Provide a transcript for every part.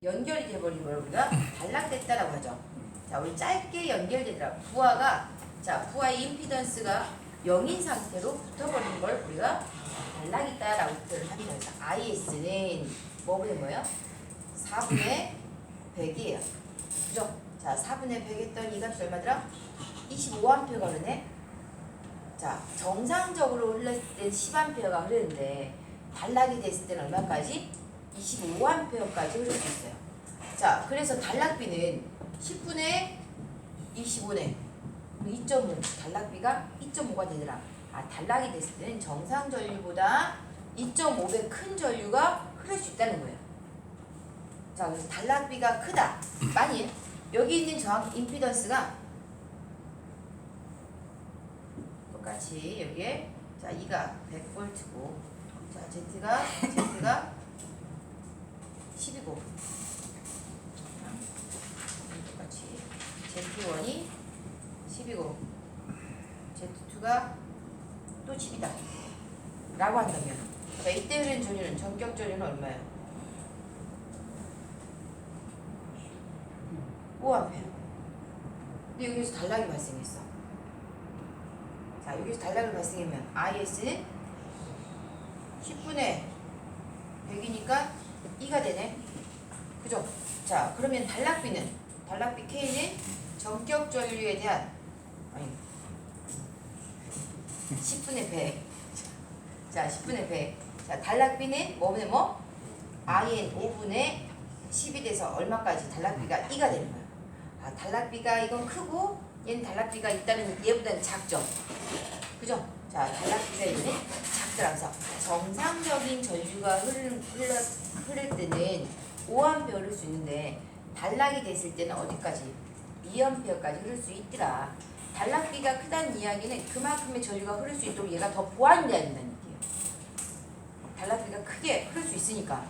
연결이 돼버린 걸 우리가 단락됐다라고 하죠. 자, 우리 짧게 연결되더라. 부하의 임피던스가 0인 상태로 붙어버린 걸 우리가 단락이다라고 표현을 합니다. 그래서 IS는 뭐예요? 4분의 100이에요. 그죠? 자, 4분의 100 했더니 이 값이 얼마더라? 25A가 흐르네. 자, 정상적으로 흘렀을 땐 10A가 흐르는데 단락이 됐을 때는 얼마까지? 25A까지 흐를 수 있어요. 자, 그래서 단락비는 10분의 25네. 2.5. 단락비가 2.5가 되더라. 아, 단락이 됐을 때는 정상 전류보다 2.5배 큰 전류가 흐를 수 있다는 거예요. 자, 그래서 단락비가 크다. 만일 여기 있는 저항 임피던스가 똑같이 여기에 자, E가 100V고 자, Z가 10이고 똑같이 Z1이 10이고 Z2가 또 10이다 라고 한다면 자, 이때 흐르는 전류는 전격 전류는 얼마예요? 5A. 근데 여기서 단락이 발생했어. 자, 여기서 단락이 발생하면 IS는 10분의 100이니까 2가 되네. 그죠? 자, 그러면 단락비 K는 전격 전류에 대한 10분의 100. 자, 10분의 100. 자, 단락비는 IN 5분의 10이 돼서 얼마까지? 단락비가 2가 되는 거야. 아, 단락비가 이건 크고 얘는 단락비가 있다는 얘보다는 작죠. 그죠? 자, 단락비가 얘는 작더라서 정상적인 전류가 흐를 때는 5A 흐를 수 있는데 단락이 됐을 때는 어디까지? 2A까지 흐를 수 있더라. 단락비가 크다는 이야기는 그만큼의 전류가 흐를 수 있도록 얘가 더 보완돼야 된다는 얘기예요. 단락비가 크게 흐를 수 있으니까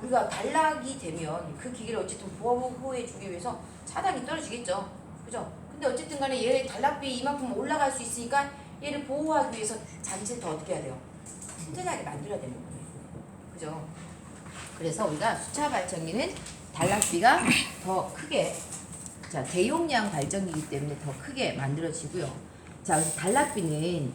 우리가 단락이 되면 그 기계를 어쨌든 보호해 주기 위해서 차단이 떨어지겠죠. 그죠? 근데 어쨌든 간에 얘 단락비 이만큼 올라갈 수 있으니까 얘를 보호하기 위해서 잔치를 더 어떻게 해야 돼요? 튼튼하게 만들어야 되는 거예요. 그죠? 그래서 우리가 수차 발전기는 단락비가 더 크게, 자, 대용량 발전기이기 때문에 더 크게 만들어지고요. 자, 그래서 단락비는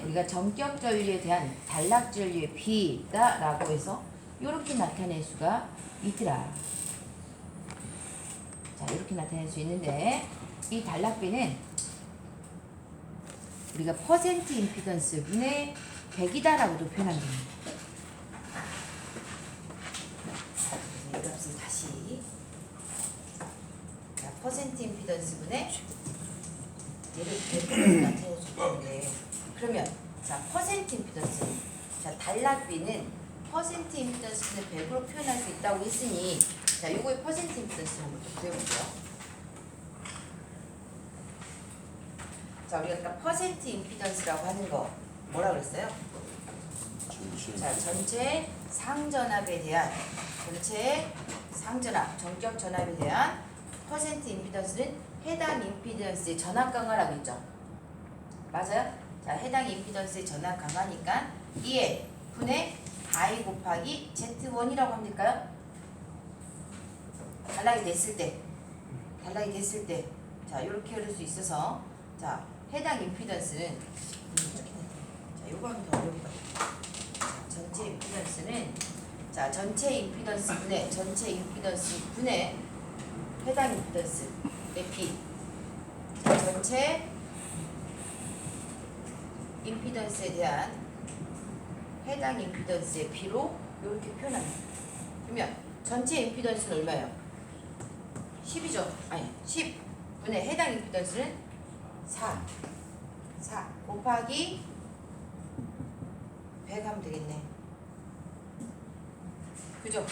우리가 전격 전류에 대한 단락 전류의 비다라고 해서 이렇게 나타낼 수가 있더라. 자, 이렇게 나타낼 수 있는데 이 단락비는 우리가 퍼센트 임피던스 분의 100이다라고도 표현합니다. 이 값을 다시 자, 퍼센트 임피던스 분의 얘를 100으로 나타낼 수 있는데 그러면 자, 퍼센트 임피던스 자, 단락비는 퍼센트 임피던스는 100으로 표현할 수 있다고 했으니 자, 요거의 퍼센트 임피던스를 한번 좀 구해볼게요. 자, 우리가 아까 퍼센트 임피던스라고 하는 거 뭐라 그랬어요? 자, 전체 상전압에 대한 전격 전압에 대한 퍼센트 임피던스는 해당 임피던스의 전압 강화라고 했죠. 맞아요? 자, 해당 임피던스의 전압 강화니까 2의 분의 I 곱하기 Z1이라고 하면 될까요? 단락이 됐을 때 자, 이렇게 흐를 수 있어서 자, 해당 임피던스는 자, 요거 하면 더 어려울까? 전체 임피던스는 자, 전체 임피던스 분의 해당 임피던스의 비. 자, 전체 임피던스에 대한 해당 임피던스의 비로 이렇게 표현합니다. 그러면 전체 임피던스는 얼마예요? 10이죠. 아니, 10분의 해당 임피던스는 4 곱하기 100 하면 되겠네. 그죠?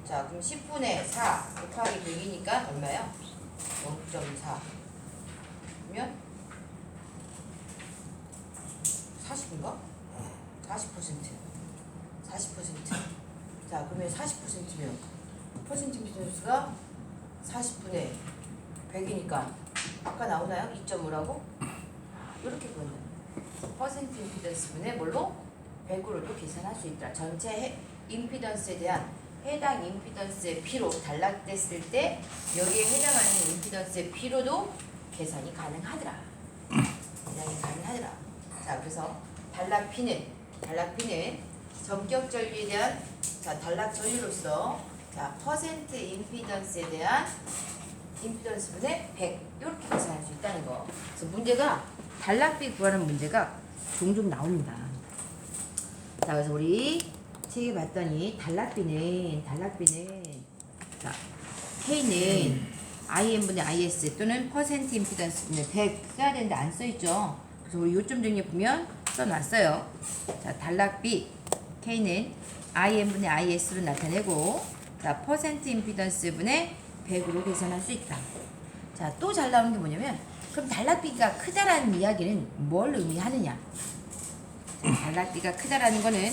자, 그럼 10분의 4 곱하기 100이니까 얼마야? 0.4 그러면 40인가? 40%. 자, 그러면 40%면 퍼센트 임피던스가 40분의 100이니까 아까 나오나요? 2.5라고? 이렇게 보면 퍼센트 임피던스 분의 뭘로? 100으로도 계산할 수 있다. 전체 임피던스에 대한 해당 임피던스의 B로 단락됐을 때 여기에 해당하는 임피던스의 B로도 계산이 가능하더라. 계산이 가능하더라. 자, 그래서 단락 B는 전격 전류에 대한 단락 전류로서 퍼센트 임피던스에 대한 임피던스 분의 100 이렇게 계산할 수 있다는 거. 그래서 문제가 단락 B 구하는 문제가 종종 나옵니다. 자, 그래서 우리 책에 봤더니 단락 B는 자, K는 IM분의 IS 또는 퍼센트 임피던스 분의 100 써야 되는데 안 써있죠. 그래서 우리 요점 정리 보면 써놨어요. 자, 단락 B K는 IM분의 IS로 나타내고 자, 퍼센트 임피던스 분의 100으로 계산할 수 있다. 자, 또 잘 나오는 게 뭐냐면 그럼 단락 B가 크다라는 이야기는 뭘 의미하느냐? 자, 단락 B가 크다라는 거는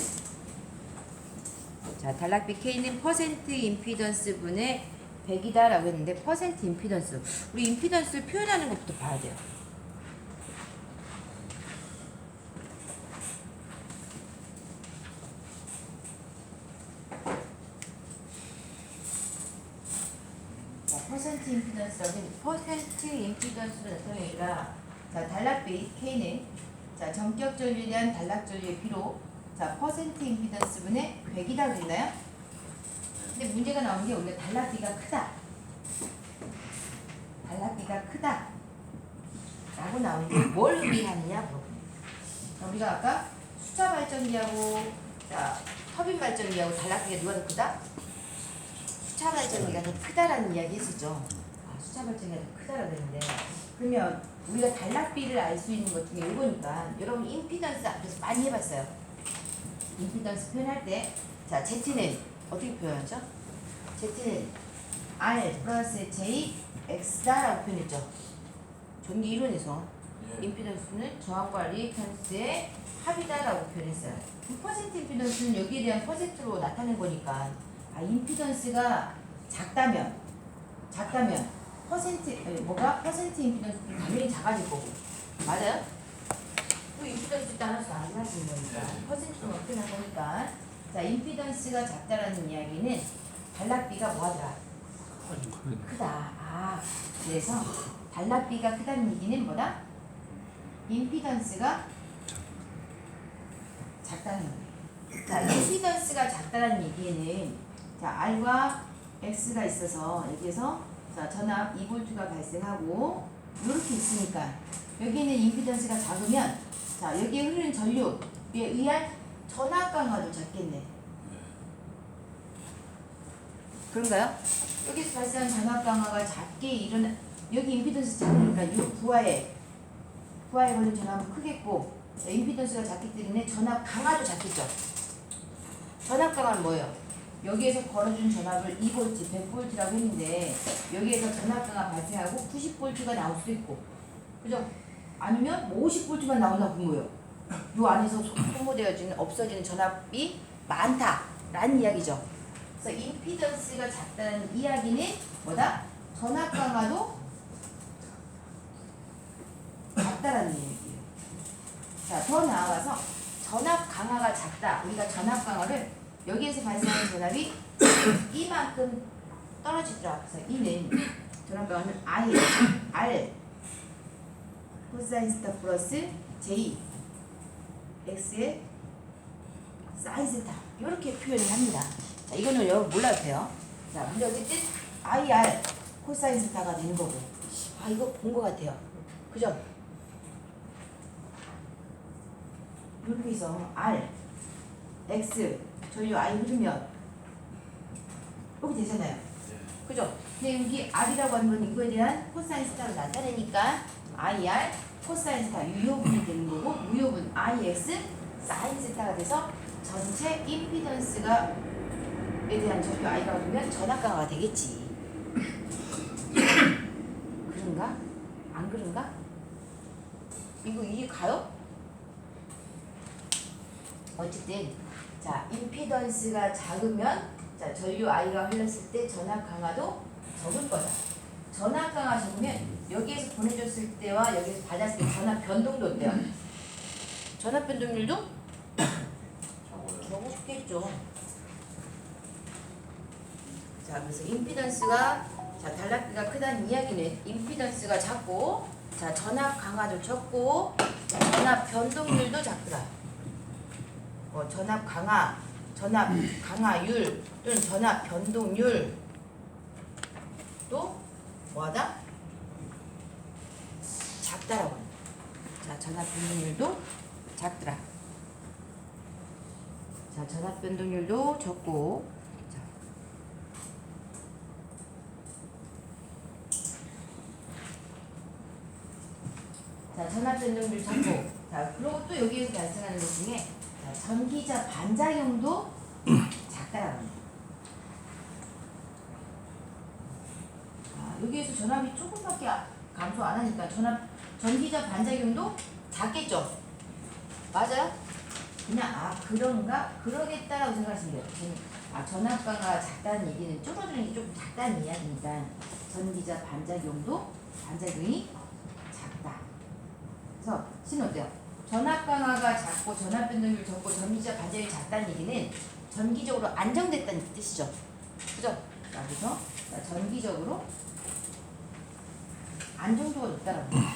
자, 단락 B K는 퍼센트 임피던스 분의 100이다 라고 했는데 퍼센트 임피던스 우리 임피던스를 표현하는 것부터 봐야 돼요. 퍼센트 임피던스라고 했는데 퍼센트 임피던스로 나타내니까 자, 단락 B K는 자, 전격 전류에 대한 단락 전류의 B로 자, 퍼센트 임피던스 분의 100이다 그랬나요? 근데 문제가 나온 게 우리가 단락 B가 크다. 단락 B가 크다. 라고 나온 게 뭘 의미하느냐고. 우리가 아까 수차 발전기하고 자, 터빈 발전기하고 단락 B가 누가 더 크다? 수차 발전기가 더 크다라는 이야기 했었죠. 수차 발전기가 더 크다라고 했는데 그러면 우리가 단락 B를 알 수 있는 것 중에 이거니까 여러분 임피던스 앞에서 많이 해봤어요. 임피던스 표현할 때 자, Z는 어떻게 표현하죠? Z는 R 플러스 J X다라고 표현했죠. 전기 이론에서 임피던스는 저항과 리액턴스의 합이다라고 표현했어요. 퍼센트 임피던스는 여기에 대한 퍼센트로 나타낸 거니까 임피던스가 작다면 퍼센트 퍼센트 임피던스도 당연히 작아질 거고 맞아요? 또 임피던스 따라서 안 하시는 거니까 퍼센트로 표현한 거니까 자, 임피던스가 작다라는 이야기는 단락 B가 뭐하더라? 크다. 그래서 단락 B가 크다는 얘기는 뭐다? 임피던스가 작다는 거예요. 자, 임피던스가 작다는 얘기는 자, R과 X가 있어서 여기에서 자, 전압 2V가 발생하고 이렇게 있으니까 여기는 임피던스가 작으면 자, 여기에 흐르는 전류에 의한 전압 강화도 작겠네. 그런가요? 여기서 발생한 전압 강화가 작게 일어나 여기 임피던스 작으니까 이 부하에 걸린 전압은 크겠고 임피던스가 작기 때문에 전압 강화도 작겠죠. 전압 강화는 뭐예요? 여기에서 걸어준 전압을 2V, 100V라고 했는데 여기에서 전압 강화 발생하고 90V가 나올 수도 있고 그죠? 아니면 뭐 50V만 나온다고 본 거예요. 요 안에서 소모되어지는 없어지는 전압이 많다라는 이야기죠. 그래서 임피던스가 작다는 이야기는 뭐다? 전압 강화도 작다라는 얘기예요. 자, 더 나아가서 전압 강화가 작다. 우리가 전압 강화를 여기에서 발생하는 전압이 이만큼 떨어지더라. 그래서 이는 전압 강화는 R 코사인 스타 플러스 J X의 사인 스타 이렇게 표현을 합니다. 자, 이거는 여러분 몰라도 돼요. 자, 근데 어쨌든 IR 코사인 스타가 되는 거고 이거 본 것 같아요. 그죠? 이렇게 해서 R X 전류 I 흐르면 이렇게 되잖아요. 그죠? 근데 여기 R이라고 하는 건 이거에 대한 코사인 스타로 나타내니까 IR 코사인 스타 유효분이 되는 거고 무효분 IX 사인 스타가 돼서 전체 임피던스가 에 대한 전류 I가 오면 전압 강화가 되겠지. 그런가? 안 그런가? 이거 이해 가요? 어쨌든 자, 임피던스가 작으면 자, 전류 I가 흘렀을 때 전압 강화도 적을 거다. 전압 강화 적으면 여기에서 보내줬을 때와 여기에서 받았을 때 전압 변동도 어때요? 전압 변동률도 적겠죠. 자, 그래서 임피던스가 자, 단락비가 크다는 이야기는 임피던스가 작고 자, 전압 강화도 적고 전압 변동률도 작더라. 전압 강화율 또는 전압 변동률 또 뭐하다? 작다라고. 자, 전압 변동률도 작더라. 자, 전압 변동률도 적고 자, 전압 변동률 작고 자, 그리고 또 여기에서 발생하는 것 중에 자, 전기자 반작용도 작다라고 합니다. 여기에서 전압이 조금밖에 감소 안 하니까 전기자 반작용도 작겠죠? 맞아요? 그냥 그런가? 그러겠다라고 생각하시면 돼요. 전압 강화가 작다는 얘기는 줄어드는 게 조금 작다는 이야기니까 전기자 반작용이 작다. 그래서 신은 어때요? 전압 강화가 작고 전압 변동률 적고 전기자 반작용이 작다는 얘기는 전기적으로 안정됐다는 뜻이죠. 그죠? 그래서 전기적으로 안정도가 높다라고 합니다.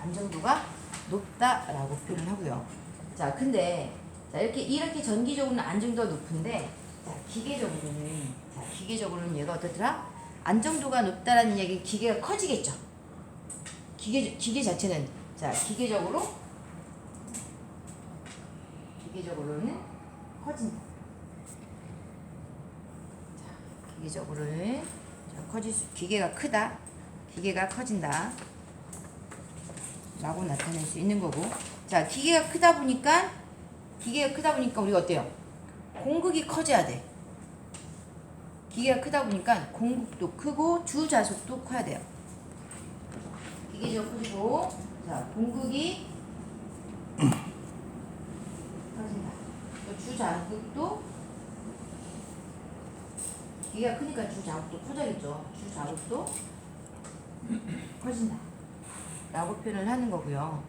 안정도가 높다라고 표현하고요. 자, 근데 자, 이렇게 전기적으로는 안정도가 높은데 자, 기계적으로는 얘가 어떻더라? 안정도가 높다라는 얘기 기계가 커지겠죠. 기계 자체는 자, 기계적으로는 커진다. 기계적으로는 기계가 크다. 기계가 커진다. 라고 나타낼 수 있는 거고. 자, 기계가 크다 보니까 우리가 어때요? 공극이 커져야 돼. 기계가 크다 보니까 공극도 크고 주자속도 커야 돼요. 기계적으로 커지고 자, 공극이 커진다. 또 주자극도 기계가 크니까 주자극도 커져야겠죠. 주자극도 커진다. 라고 표현을 하는 거고요.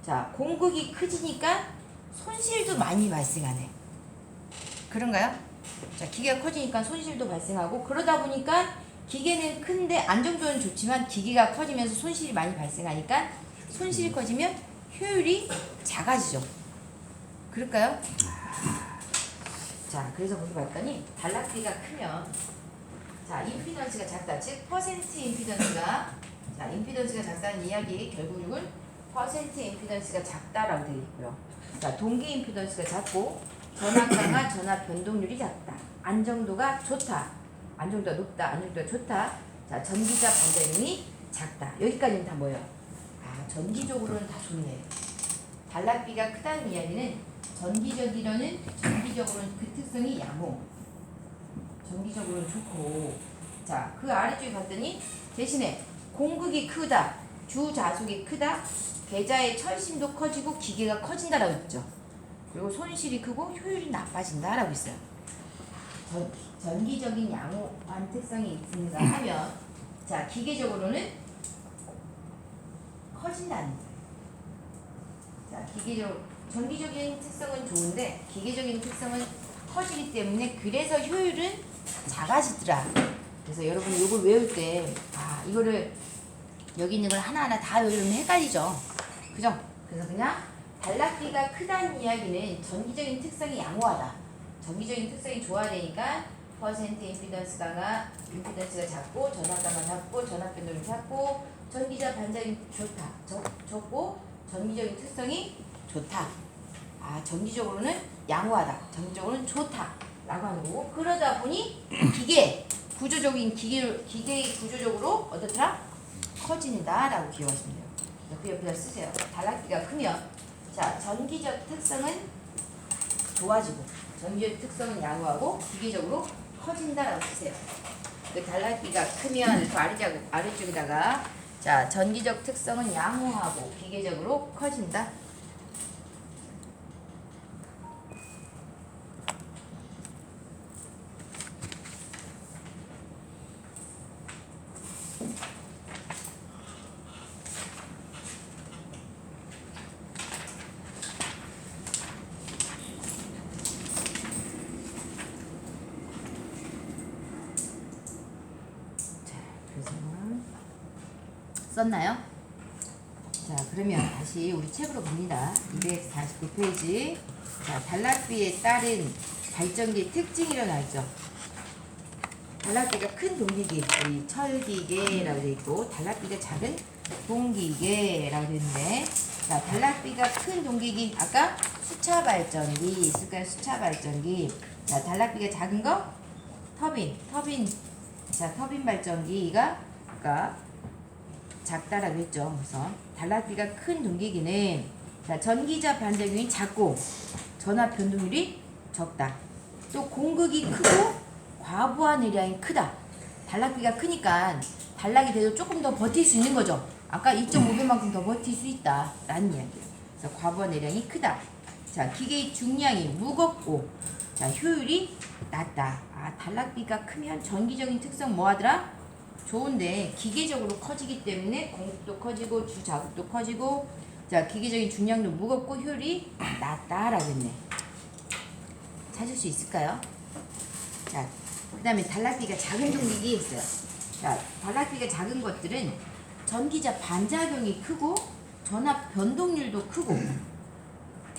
자, 공극이 커지니까 손실도 많이 발생하네. 그런가요? 자, 기계가 커지니까 손실도 발생하고 그러다 보니까 기계는 큰데 안정도는 좋지만 기계가 커지면서 손실이 많이 발생하니까 손실이 커지면 효율이 작아지죠. 그럴까요? 자, 그래서 거기 봤더니 단락비가 크면 자, 임피던스가 작다. 즉 퍼센트 임피던스가 자, 임피던스가 작다는 이야기 결국은 퍼센트 임피던스가 작다라고 되어 있고요. 자, 동기 임피던스가 작고 전압 강화, 전압 변동률이 작다. 안정도가 좋다. 안정도가 높다. 안정도가 좋다. 자, 전기자 반작용이 작다. 여기까지는 다 뭐예요? 전기적으로는 다 좋네. 단락비가 크다는 이야기는 전기적으로는 그 특성이 양호. 전기적으로는 좋고 자, 그 아래쪽에 봤더니 대신에 공극이 크다, 주자속이 크다, 계좌의 철심도 커지고 기계가 커진다라고 했죠. 그리고 손실이 크고 효율이 나빠진다라고 있어요. 전기적인 양호한 특성이 있는가 하면 자, 기계적으로는 커진다는 거예요. 자, 전기적인 특성은 좋은데 기계적인 특성은 커지기 때문에 그래서 효율은 작아지더라. 그래서 여러분 이걸 외울 때 이거를 여기 있는 걸 하나하나 다 외우면 헷갈리죠. 그죠? 그래서 그냥 단락비가 크다는 이야기는 전기적인 특성이 양호하다. 전기적인 특성이 좋아야 되니까 퍼센트 임피던스가 작고 전압가가 작고 전압 변동이 작고 전기자 반작용이 좋다. 적고 전기적인 특성이 좋다. 전기적으로는 양호하다. 전기적으로는 좋다. 라고 하는 거고 그러다 보니 기계 구조적으로 어떻더라? 커진다라고 기억하시면 돼요. 그 옆에다 쓰세요. 단락비가 크면 자, 전기적 특성은 좋아지고 전기적 특성은 양호하고 기계적으로 커진다라고 쓰세요. 그 단락비가 크면 그 아래쪽에다가 자, 전기적 특성은 양호하고 기계적으로 커진다. 썼나요? 자, 그러면 다시 우리 책으로 갑니다. 249페이지. 자, 단락비에 따른 발전기의 특징이 일어나죠. 단락비가 큰 동기계, 우리 철기계라고 되어 있고, 단락비가 작은 동기계라고 되어 있는데, 자, 단락비가 큰 동기기, 아까 수차 발전기 있을까요? 수차 발전기. 자, 단락비가 작은 거? 터빈. 자, 터빈 발전기가 아까 작다라고 했죠. 그래서 단락비가 큰 동기기는, 자, 전기자 반작용이 작고 전압 변동률이 적다. 또 공극이 크고 과부하 내량이 크다. 단락비가 크니까 단락이 돼도 조금 더 버틸 수 있는 거죠. 아까 2.5배만큼 더 버틸 수 있다 라는 이야기예요. 그래서 과부하 내량이 크다. 자, 기계의 중량이 무겁고, 자, 효율이 낮다. 아, 단락비가 크면 전기적인 특성 뭐하더라? 좋은데 기계적으로 커지기 때문에 공급도 커지고 주자극도 커지고, 자, 기계적인 중량도 무겁고 효율이 낮다라고 했네. 찾을 수 있을까요? 자, 그 다음에 단락비가 작은 동기기 있어요. 자, 단락비가 작은 것들은 전기자 반작용이 크고 전압 변동률도 크고,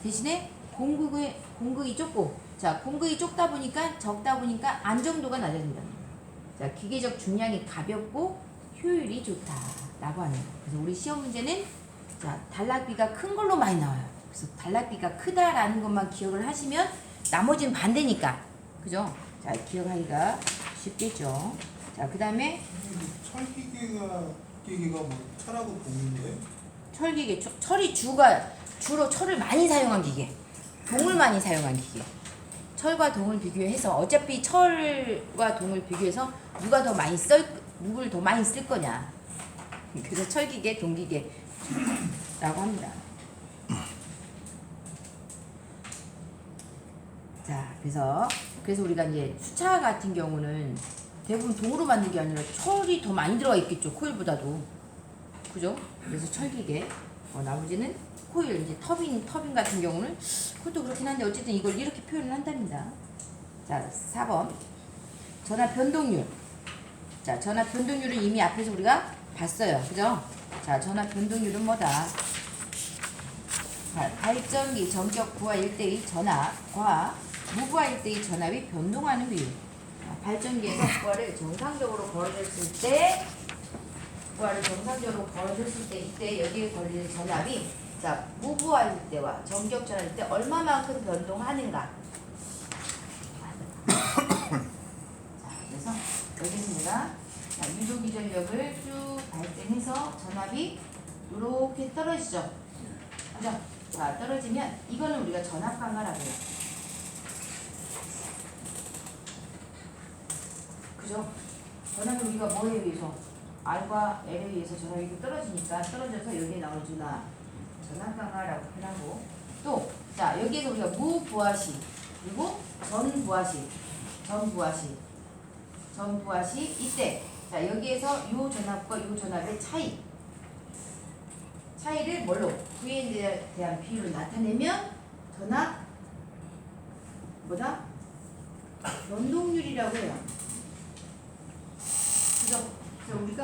대신에 공극이 좁고, 자, 공극이 적다 보니까 안정도가 낮아진다. 자, 기계적 중량이 가볍고 효율이 좋다라고 하는 거예요. 그래서 우리 시험 문제는, 자, 단락비가 큰 걸로 많이 나와요. 그래서 단락비가 크다라는 것만 기억을 하시면 나머지는 반대니까, 그죠? 자, 기억하기가 쉽겠죠. 자, 그 다음에 철기계가 뭐 철하고 동인데? 철기계, 철이 주로 철을 많이 사용한 기계, 동을 많이 사용한 기계. 철과 동을 비교해서, 어차피 철과 동을 비교해서 누가 더 많이 누굴 더 많이 쓸 거냐. 그래서 철기계, 동기계라고 합니다. 자, 그래서 우리가 이제 수차 같은 경우는 대부분 동으로 만든 게 아니라 철이 더 많이 들어가 있겠죠. 코일보다도. 그죠? 그래서 철기계. 나머지는 코일, 이제 터빈 같은 경우는 그것도 그렇긴 한데, 어쨌든 이걸 이렇게 표현을 한답니다. 자, 4번. 전압 변동률. 자, 전압 변동률은 이미 앞에서 우리가 봤어요. 그죠? 자, 전압 변동률은 뭐다? 자, 발전기 정적 부하 1대2 전압과 무부하 1대2 전압이 변동하는 비율. 자, 발전기에서 부하를 정상적으로 걸어줬을 때, 이때 여기에 걸리는 전압이, 자, 무부하일 때와 정적 전압일 때 얼마만큼 변동하는가. 자, 그래서 여기서 내가, 자, 유도기 전력을 쭉 발생해서 전압이 이렇게 떨어지죠. 그죠? 자, 떨어지면 이거는 우리가 전압 강화라고 해요. 그죠? 전압을 우리가 뭐에 의해서? R과 L에 의해서 전압이 떨어지니까, 떨어져서 여기에 나오는 전압 강화라고 표현하고, 또, 자, 여기에서 우리가 무부하시, 그리고 전부하시, 이때, 자, 여기에서 요 전압과 요 전압의 차이를 뭘로? V에 대한 비율을 나타내면 전압, 뭐다? 변동률이라고 해요. 그죠? 그래서 우리가,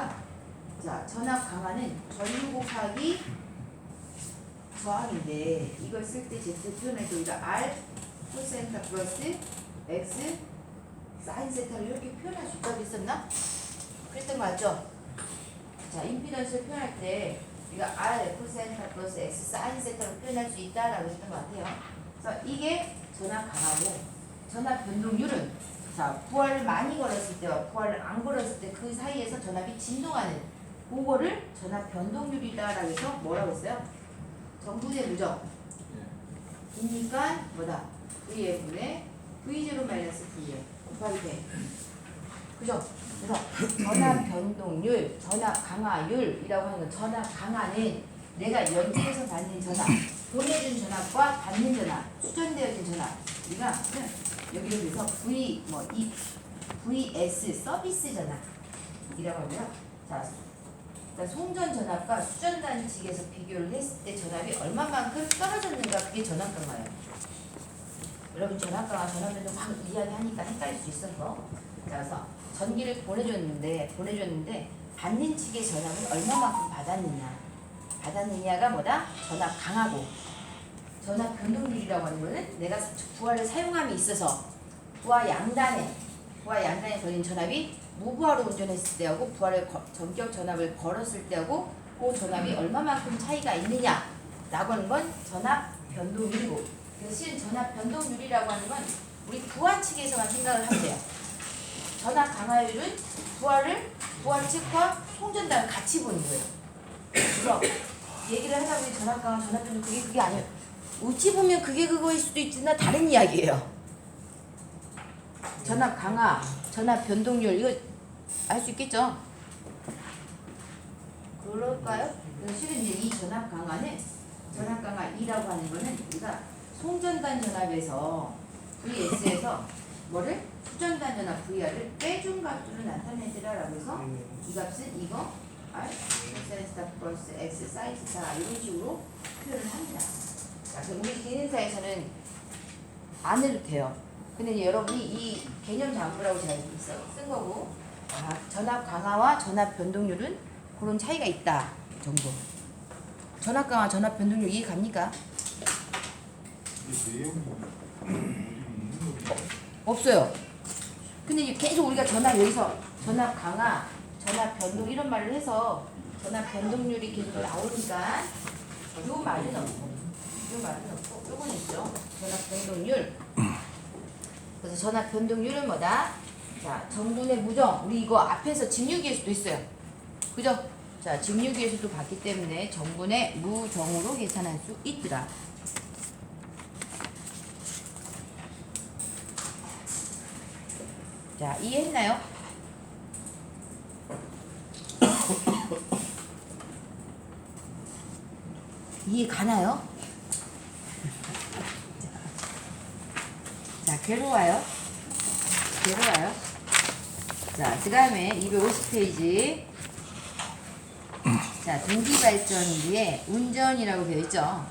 자, 전압 강화는 전류 곱하기 저항인데, 이걸 쓸 때 Z 표현할 때 우리가 R 코세타 플러스 X 사인 세타를 이렇게 표현할 수 있다고 했었나? 그랬던 거 맞죠? 자, 임피던스를 표현할 때 우리가 R 코세타 플러스 X 사인 세타로 표현할 수 있다라고 했던 것 같아요. 그래서 이게 전압 강하고, 전압 변동률은, 자, 부하를 많이 걸었을 때와 부하를 안 걸었을 때 그 사이에서 전압이 진동하는 그거를 전압 변동률이다라고 해서 뭐라고 했어요? 정분의 무적. 이니까 뭐다? V의 분의 V0 마이너스 V에 곱하기 100. 그죠? 그래서 전압 변동률, 전압 강화율이라고 하는 건, 전압 강화는 내가 연주해서 받는 전압, 보내준 전압과 받는 전압, 수전되어진 전압. 우리가 여기로 해서 VS 서비스 전압이라고 하고요. 자, 송전 전압과 수전 단측에서 비교를 했을 때 전압이 얼마만큼 떨어졌는가, 그게 전압 강화예요. 여러분 전압 강화, 전압 변동 막 이야기하니까 헷갈릴 수 있어서, 자, 그래서 전기를 보내줬는데 받는 측의 전압은 얼마만큼 받았느냐가 뭐다? 전압 강하고 전압 변동률이라고 하는 거는 내가 부하를 사용함에 있어서 부하 양단에 걸린 전압이 무부하로 운전했을 때하고 전격 전압을 걸었을 때하고 그 전압이 얼마만큼 차이가 있느냐라고 하는 건 전압 변동률이고, 그래서 실은 전압 변동률이라고 하는 건 우리 부하 측에서만 생각을 하면 돼요. 전압 강화율은 부하 측과 송전단을 같이 보는 거예요. 그래서 얘기를 하다 보니 전압 강화, 전압 변동 그게 아니에요. 어찌 보면 그게 그거일 수도 있으나 다른 이야기예요. 전압 강화, 전압 변동률 이거 알 수 있겠죠? 그럴까요? 실은 이제 이 전압 강화는 전압 강화 2라고 하는 거는 우리가 송전단 전압에서 VS에서 뭐를 수전단 전압 VR을 빼준 값으로 나타내더라라고 해서 이 값은 이거 R 센스타 플러스 X 사이즈 4 이런 식으로 표현을 합니다. 자, 그럼 우리 기능사에서는 안 해도 돼요. 근데 이제 여러분이 이 개념 잡으라고 제가 쓴 거고, 전압 강화와 전압 변동률은 그런 차이가 있다 정도. 전압 강화, 전압 변동률 이해 갑니까? 이게 내용이 있는 거죠? 없어요. 근데 이제 계속 우리가 여기서 전압 강화, 전압 변동 이런 말을 해서 전압 변동률이 계속 나오니까 요 말은 없고 요건 있죠. 전압 변동률. 그래서 전압 변동률은 뭐다? 자, 정분의 무정. 우리 이거 앞에서 직류기에서도 있어요. 그죠? 자, 직류기에서도 봤기 때문에 정분의 무정으로 계산할 수 있더라. 자, 이해했나요? 이해 가나요? 자, 괴로워요. 자, 그 다음에 250페이지. 자, 동기발전기에 운전이라고 되어 있죠.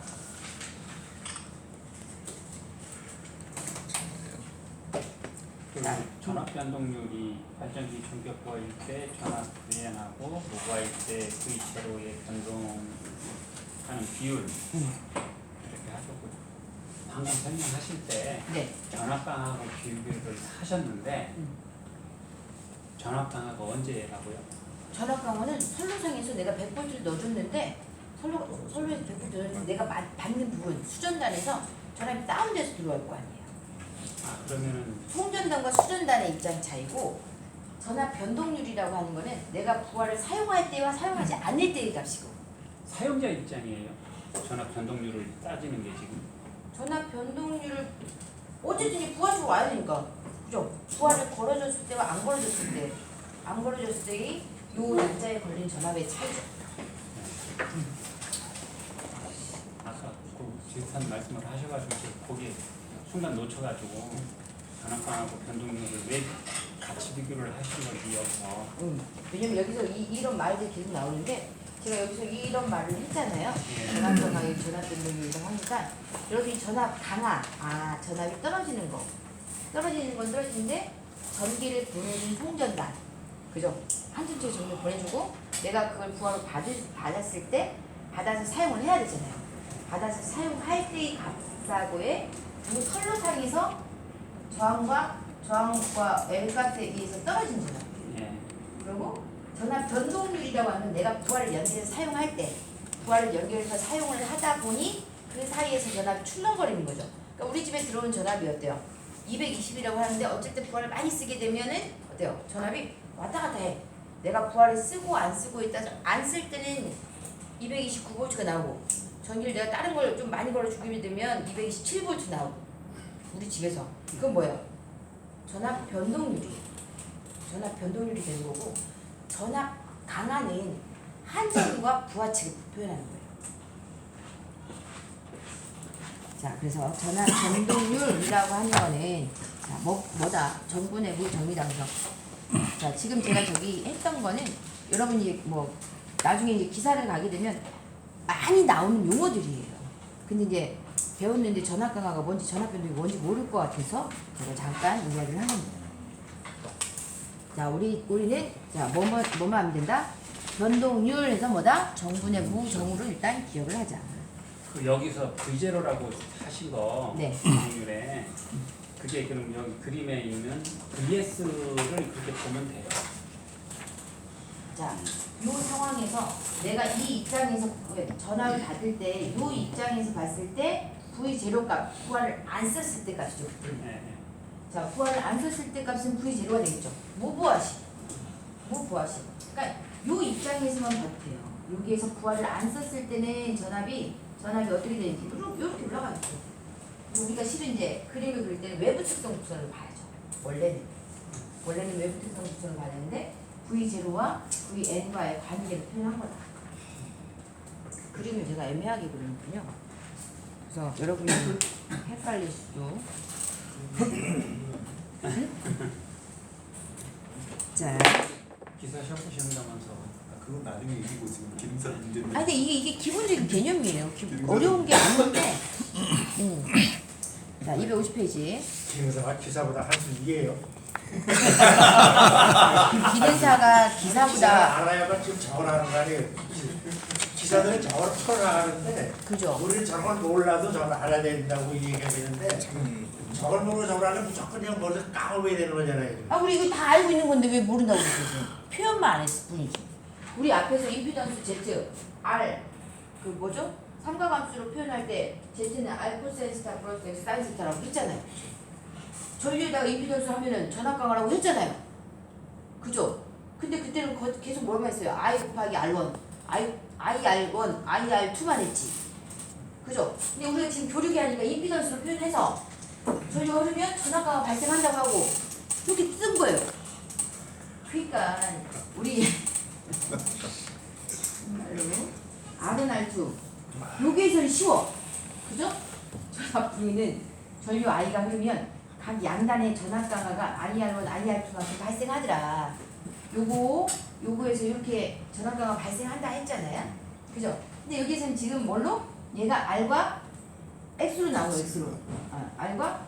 전압 변동률이 발전기 전격 부하일 때 전압 분해하고 무부하일 때 V체로의 변동하는 비율 이렇게 하셨고, 방금 설명하실 때 네. 전압강하고 비율을 하셨는데 전압강하가 언제라고요? 전압 강화는 선로상에서 내가 100볼트를 넣어줬는데 선로에서 100볼트 넣어줬는데 내가 받는 부분 수전단에서 전압이 다운돼서 들어갈 거 아니에요. 그러면은 송전단과 수전단의 입장 차이고, 전압 변동률이라고 하는 거는 내가 부하를 사용할 때와 사용하지 않을 때의 값이고, 사용자 입장이에요. 전압 변동률을 따지는 게 지금. 전압 변동률을 어쨌든 이 부하 쪽으로 와야 되니까, 그죠? 부하를 걸어줬을 때와 안 걸어줬을 때의 요 단자에 걸린 전압의 차이죠. 아까 그 비슷한 말씀을 하셔가지고 거기에 순간 놓쳐가지고 전압강하고 변동률을 왜 같이 비교를 하신 건지 여기서. 왜냐면 여기서 이런 말들이 계속 나오는데 제가 여기서 이런 말을 했잖아요. 예. 전압 강화에 전압 변동률이라고 하니까 여러분이 전압 강화, 전압이 떨어지는 건 떨어지는데 전기를 보내준 송전단, 그죠? 한 층째 전기를 보내주고 내가 그걸 부하로 받았을 때 받아서 사용을 해야 되잖아요. 받아서 사용할 때의 값하고의 그 선로상에서 저항과 L값에 의해서 떨어진 전압. 예. 그리고 전압 변동률이라고 하면 내가 부하를 연결해서 사용을 하다 보니 그 사이에서 전압이 출렁거리는 거죠. 그러니까 우리 집에 들어온 전압이 어때요? 220이라고 하는데 어쨌든 부하를 많이 쓰게 되면은 어때요? 전압이 왔다 갔다 해. 내가 부하를 쓰고 안 쓰고에 따라서 안 쓸 때는 229V가 나오고, 전기를 내가 다른 걸 좀 많이 걸어주게 되면 227V 나오고, 우리 집에서. 그건 뭐예요? 전압 변동률이 되는 거고, 전압 강화는 한전과 부하 측을 표현하는 거예요. 자, 그래서 전압 변동률이라고 하는 거는 자, 뭐다? 전분의 무정이다. 그래서 자, 지금 제가 저기 했던 거는 여러분이 뭐 나중에 이제 기사를 가게 되면 많이 나오는 용어들이에요. 근데 이제 배웠는데 전압 강화가 뭔지 전압 변동이 뭔지 모를 것 같아서 제가 잠깐 이야기를 한 겁니다. 자, 우리는 자, 뭐만 하면 된다? 변동률 해서 뭐다? 정분의 무정으로 일단 기억을 하자. 그 여기서 V0라고 하신 거 네. 확률에 그게 그럼 여기 그림에 있는 VS를 그렇게 보면 돼요. 자, 요 상황에서 내가 이 입장에서 전화를 받을 때 요 입장에서 봤을 때 V0 값, 부하를 안 썼을 때 값이죠. 그때는. 네. 자, 부하를 안 썼을 때 값은 V0가 되겠죠. 무부하식. 무부하식. 그러니까 요 입장에서만 봐도 돼요. 여기에서 부하를 안 썼을 때는 전압이 어떻게 되는지 이렇게 올라가겠죠. 우리가 실은 이제 그림을 그릴 때는 외부 특성 곡선을 봐야죠. 원래는 외부 특성 곡선을 봐야 되는데 V0와 Vn과의 관계를 표현한 거다. 그림을 제가 애매하게 그리는군요. 그래서 여러분이 헷갈릴 수도. 자, 기사 셔보신다면서 그건 나중에 이기고 지금 기름살 문제는. 근데 이게 기본적인 개념이에요. 어려운 게 아닌데. 자, 250페이지. 기사보다 한수 이게요. 기대사가 기사보다 알아야만 지금 저걸 하는 거 아니에요. 기사들은 저걸 풀어나가는데 그죠. 우리는 저걸 몰라도 저걸 알아야 된다고 얘기가 되는데 저걸 모르고 저걸 하려면 무조건 그냥 머리에서 까먹어야 되는 거잖아요. 아, 우리 이거 다 알고 있는 건데 왜 모른다고 그러지? 표현만 안 했을 뿐이지. 우리 앞에서 임피던스 Z, R, 그 뭐죠? 삼각함수로 표현할 때 Z는 R 코사인 스타 플러스 X 사인 스타라고 했잖아요. 전류에다가 임피던스 하면은 전압강화라고 했잖아요. 그죠? 근데 그때는 계속 뭐만 했어요? I 곱하기 R1, IR1, IR2만 했지. 그죠? 근데 우리가 지금 교류기 하니까 임피던스로 표현해서 전류가 흐르면 전압강화 발생한다고 하고 이렇게 쓴 거예요. 그러니까 우리 R은 R2 여기에서는 쉬워. 그죠? 전압 부위는 전류 I가 흐르면 각 양단의 전압 강화가 IR1, IR2만큼 발생하더라. 요거에서 이렇게 전압 강화 발생한다 했잖아요. 그죠? 근데 여기서는 지금 뭘로? 얘가 R과 X로 나온 거예요. X로. R과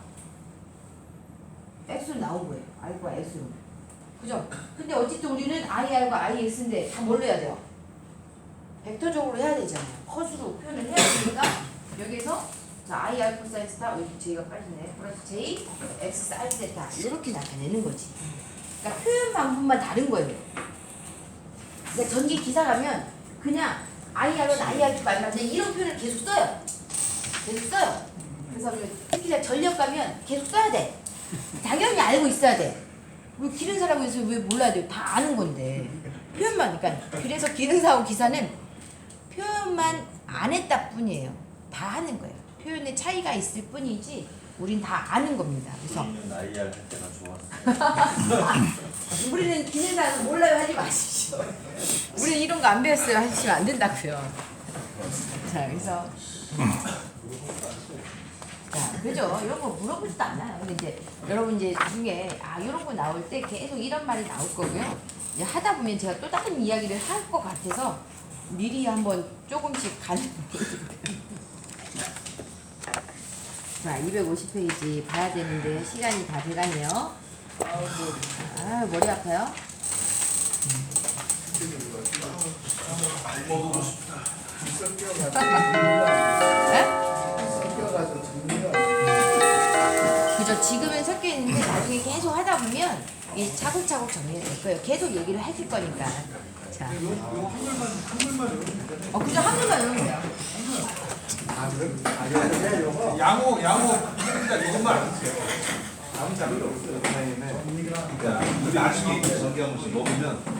X로 나온 거예요. R과 X로. 그죠? 근데 어쨌든 우리는 IR과 IX인데 다 뭘로 해야 돼요? 벡터적으로 해야 되잖아요. 컷으로 표현을 해야 되니까 여기서 자, IR 코사인 스타 여기 J가 빠지네. 플러스 J X 사인 세타 이렇게 나타내는 거지. 그러니까 표현 방법만 다른 거예요. 그러니까 전기 기사라면 그냥 IR1, IR2 말만 그냥 이런 표현을 계속 써요. 그래서 특히 전력 가면 계속 써야 돼. 당연히 알고 있어야 돼. 우리 기능사라고 해서 왜 몰라야 돼요? 다 아는 건데. 표현만, 그러니까 그래서 기능사하고 기사는 표현만 안 했다 뿐이에요. 다 하는 거예요. 표현의 차이가 있을 뿐이지 우린 다 아는 겁니다. 그래서 우리는 IR 할 때가 좋았어. 우리는 기능사는 몰라요 하지 마십시오. 우리는 이런 거 안 배웠어요 하시면 안 된다고요. 자, 그래서 자, 그죠? 이런 거 물어보지도 않아요. 근데 이제 여러분 이제 중에 이런 거 나올 때 계속 이런 말이 나올 거고요. 이제 하다 보면 제가 또 다른 이야기를 할 것 같아서 미리 한번 조금씩 가는. 자, 250페이지 봐야 되는데 시간이 다 돼가네요. 머리 아파요? 그죠? 지금은 섞여 있는데 나중에 계속 하다 보면 이 차곡차곡 정리가 될 거예요. 계속 얘기를 해줄 거니까. 자, 한글만 그죠? 한글만 외우면 돼요. 양호 이것만 안 쓰세요. 아무 자료도 없어요. 그러니까 나중에 전기 한 번씩 먹으면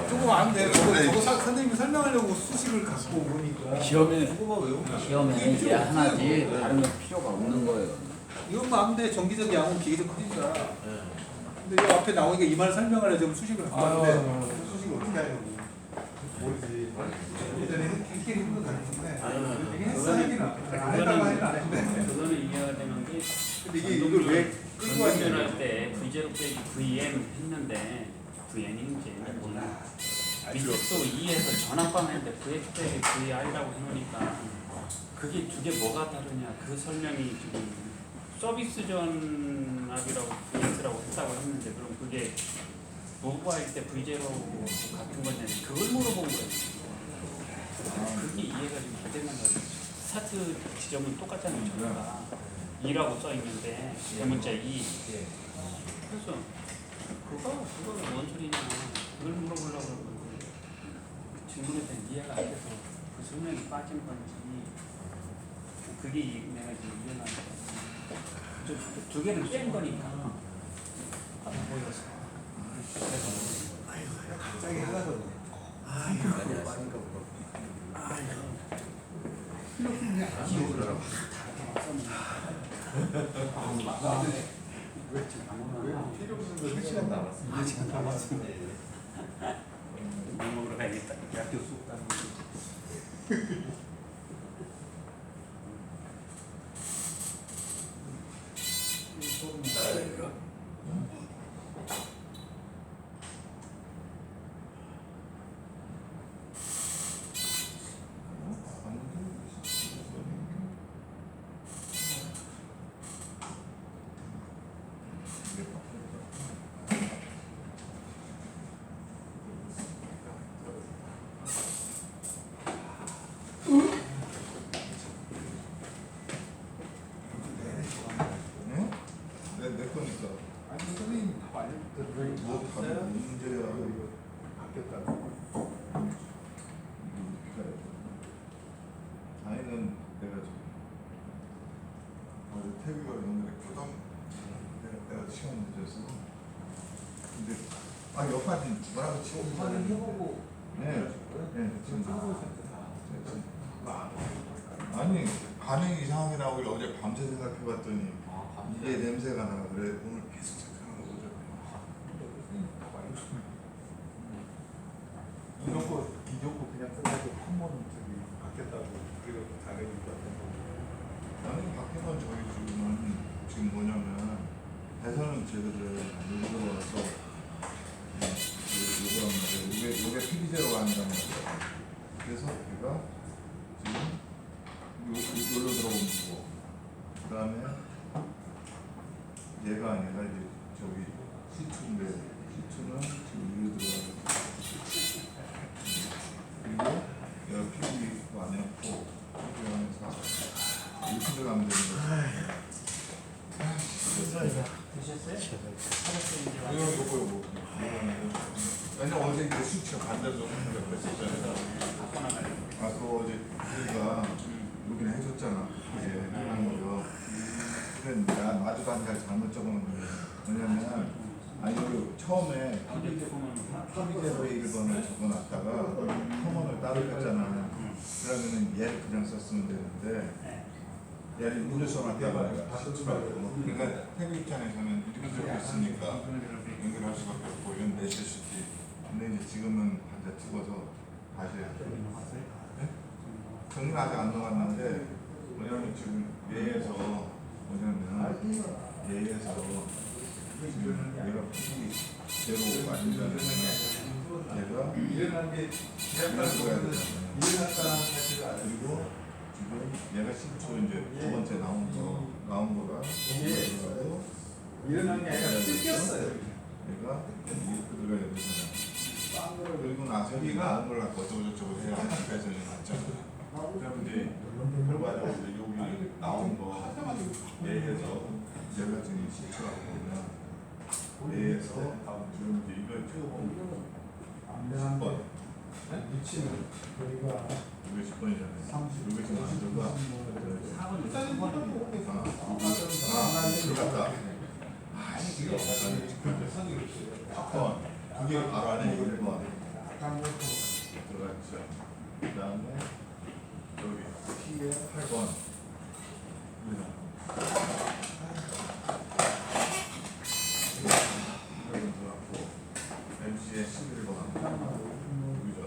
조금 안 돼. 저거 선생님이 설명하려고 수식을 갖고 오니까. 시험에 이게 이제 하나지 다른 건 필요가 없는 거예요. 이것만 하면 돼. 전기적 양은 기계적 크니까. 근데 이 앞에 나오니까 이 말 설명하려면 수식을 갖고 왔는데 그 수식을 어떻게 하려고. 모르지. 예전에 굉장히 힘든 거 같은데. 이게 했어 하긴 안 했다고 하긴 안 했는데. 그거는 이해가 되는 게 근데 이걸 왜 끌고 왔냐. 전동전할 때 V0 빼기 VM 했는데 VN이 이제 밑도 2에서 전압방했는데 VX 빼기 VR이라고 해놓으니까 그게 두 개 뭐가 다르냐 그 설명이 지금 서비스 전압이라고 VS라고 했다고 했는데 그럼 그게 노후할 때 V0 같은 거냐니 그걸 물어본 거예요. 그게 이해가 좀 안 되는 거예요. 스타트 지점은 똑같잖아요. 전부가 2라고 써 있는데 대문자 2. 그래서 그거가 뭔 소리냐 그걸 물어보려고 그러는 거예요. 질문에 대한 이해가 안 돼서 그 설명이 빠진 건지 그게 내가 지금 이해가 안 돼. 두 개를 뺀 거니까 안 보여서 그래서 갑자기 하나 더 넣네. 아닌가 보다. 왜 지금 안 왜 오나? 필요 없는 거 1시간 남았어. 2시간 남았습니다. 밥 먹으러 가야겠다. 약교 쑥 따는 거. 내 거니까. 아니 선생님 다 알려줬는데 뭐 다른 문제야. 바뀌었다고. 아이는 내가 어제 태규가 연락했거든. 내가 시간 늦어서. 근데 여기까지 뭐라고 치고 한번 해보고. 네. 지금 하고 있었대 다. 아니 반응이 이상하더라고. 어제 밤새 생각해봤더니 이게 냄새가 나. 그래 오늘 계속 생각하는 거죠. 이런 거 기존 거 그냥 써가지고 한번 저기 바뀌었다고 그리고 다른 거 같은 거. 나는 밖에서 저희 지금 뭐냐면 대선은 제대로 안 들어와서 요거란 말이에요. 요게 피리제로 한다는 거예요. 그래서 걔가 지금 여기로 들어오는 거고 그 다음에 얘가 아니라 이제 저기 시추인데 시추는 지금 여기로 들어가서 그리고 얘가 피리가 아니었고 피리 안에서 이렇게 들어가면 되는 거죠. 드셨어요? 요거. 왜냐면 어제 이제 수치가 반대로 했었잖아요. 그 어제 우리가 여기는 해줬잖아. 이제 하는 거요. 근데 나 마주도 안 잘 잘못 적어놓은 거예요. 왜냐면 여기 처음에 합의제로 1번을 적어놨다가 컴원을 따로 뺐잖아. 그러면은 얘를 그냥 썼으면 되는데 얘를 문제 써놨다가 그러니까 태국 입장에서는 이렇게 적었으니까 연결할 수밖에 없고 이건 내실수지. 근데 이제 지금은 반자 찍어서 다시 네? 정리는 아직 안 나왔는데 뭐냐면 지금 얘에서 뭐냐면 얘에서 지금 얘가 PD 제로 아니면 얘가 일어난 게 일어났다는 그리고 지금 얘가 10초 이제 두 번째 나온 거가 들어가고 일어난 게 아니라 뜯겼어요. 얘가 이렇게 들어가야 되잖아. 그리고 나서 이 나온 걸 갖고 어쩌고저쩌고 해야 그래서 이제 났잖아. 그럼 이제 결과적으로 이제 여기 나온 거 얘에서 얘가 지금 10초라고 보면 얘에서 지금 이제 이걸 채우고 10번 미치는 우리가 이게 10번이잖아요. 이게 지금 안들어가 4번 들어갔다. 이게 약간 10번 그게 바로 안에 1번 들어갔죠. 그 다음에 여기 T에 8번 들어갔고 MC에 11번 여기죠.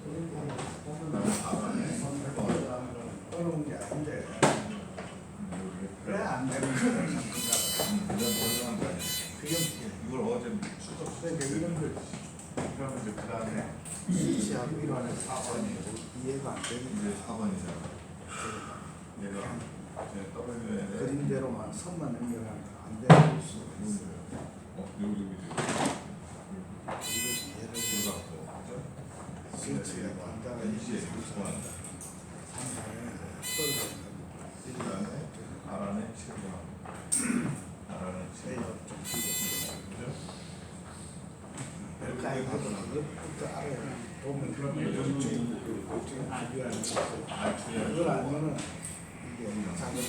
그 다음에 4번에 8번 떠놓은 게 아닌데 여기 그래 안 되는 거야. 이런 모르는 거 아니에요. 그게 문제야. 이걸 어제 수업 그러니까 이런 걸 그러면 이제 그 다음에 시하고 이론에 4번이 이해가 안 되는 이제 4번이잖아. 얘가 이제 W 그림대로만 선만 연결하면 안 되는 수가 있어요. 여기 이거 예를 들어 들어갔고 스위치가 완다가 이시에 구성한다. 이 다음에 알아내 체결. 알아내 체결. 그죠? 이렇게 하더라도 그것부터 알아야 보면 그쪽이 비교하는 거 그걸 알면은 이게 작업이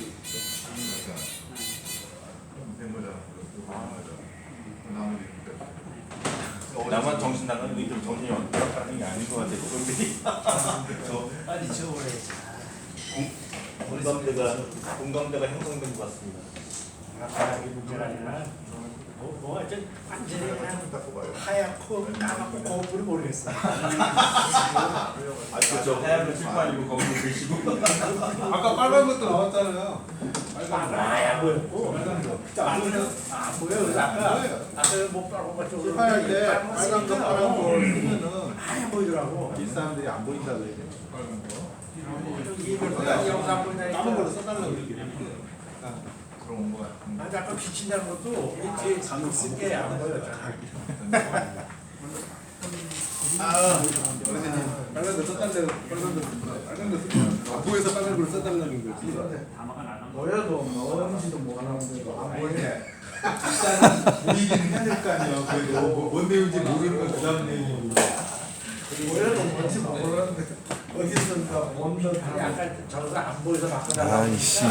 된 거잖아. 나머지 나만 정신 나가는 게 좀 정신이 왔다는 게 아닌 것 같아. 빨리 지워버려야지. 공감대가 형성된 것 같습니다. 아까기 문제가 아니라 뭐가 완전히 그냥 하얗고 까맣고 거울이 모르겠어. 저 하얀 칠판 아니고 거기서 계시고. 아까 빨간 것도 나왔잖아요. 하얀 보였고 빨간 거. 안 보여. 그래서 아까 뭐 빨간 거 쪽으로 칠판할 때 빨간 거 파란 거 쓰면은 하얀 보이더라고. 이 사람들이 안 보인다고 해야 돼. 빨간 거. 이걸 영상 보니까 까만 걸로 써달라고 이렇게. 들어온 거 같은데. 아니 아까 비친다는 것도 이 뒤에 장을 쓴게 안 보여. 빨간 거 써달라고 빨간 거 쓰면 안 보여서 빨간 걸 써달라는 거지. 담화가 나간 거. 보여도 뭔지도 모르는데 안 보이네. 일단 보이긴 해야 될 거 아니에요. 그래도 뭔 내용인지 모르는 건 그다음 내용이고. 보여도 뭔지 모르는데 어디선가 뭔 아니 아까 저거 안 보여서 바꿔달라고. 아이씨.